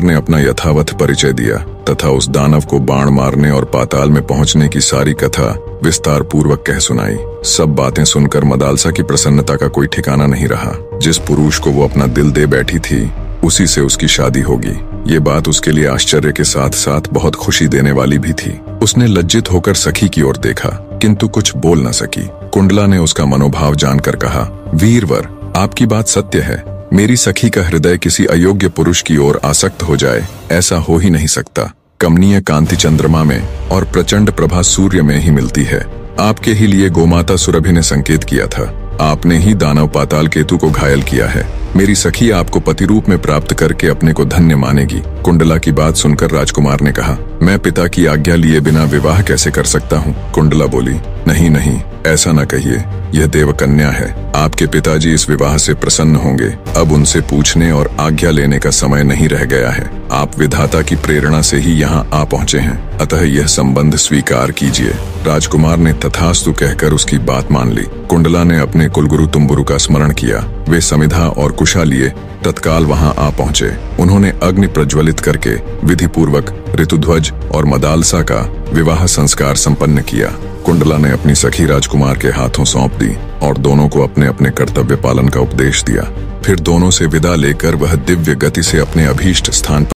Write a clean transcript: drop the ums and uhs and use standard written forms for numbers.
राजकुमार ने अपना यथावत परिचय दिया तथा उस दानव को बाण मारने और पाताल में पहुंचने की सारी कथा विस्तार पूर्वक कह सुनाई। सब बातें सुनकर मदालसा की प्रसन्नता का कोई ठिकाना नहीं रहा। जिस पुरुष को वो अपना दिल दे बैठी थी उसी से उसकी शादी होगी, ये बात उसके लिए आश्चर्य के साथ साथ बहुत खुशी देने वाली भी थी। उसने लज्जित होकर सखी की ओर देखा किंतु कुछ बोल न सकी। कुंडला ने उसका मनोभाव जानकर कहा, वीरवर, आपकी बात सत्य है। मेरी सखी का हृदय किसी अयोग्य पुरुष की ओर आसक्त हो जाए, ऐसा हो ही नहीं सकता। कमनीय कांति चंद्रमा में और प्रचंड प्रभा सूर्य में ही मिलती है। आपके ही लिए गोमाता सुरभि ने संकेत किया था। आपने ही दानव पाताल केतु को घायल किया है। मेरी सखी आपको पति रूप में प्राप्त करके अपने को धन्य मानेगी। कुंडला की बात सुनकर राजकुमार ने कहा, मैं पिता की आज्ञा लिए बिना विवाह कैसे कर सकता हूँ? कुंडला बोली, नहीं नहीं, ऐसा न कहिए, यह देवकन्या है। आपके पिताजी इस विवाह से प्रसन्न होंगे। अब उनसे पूछने और आज्ञा लेने का समय नहीं रह गया है। आप विधाता की प्रेरणा से ही यहाँ आ पहुँचे हैं, अतः यह संबंध स्वीकार कीजिए। राजकुमार ने तथास्तु कहकर उसकी बात मान ली। कुंडला ने अपने कुलगुरु तुम्बुरु का स्मरण किया। वे समिधा और कुशा लिए तत्काल वहां आ पहुंचे। उन्होंने अग्नि प्रज्वलित करके विधि पूर्वक ऋतुध्वज और मदालसा का विवाह संस्कार संपन्न किया। कुंडला ने अपनी सखी राजकुमार के हाथों सौंप दी और दोनों को अपने अपने कर्तव्य पालन का उपदेश दिया। फिर दोनों से विदा लेकर वह दिव्य गति से अपने अभीष्ट स्थान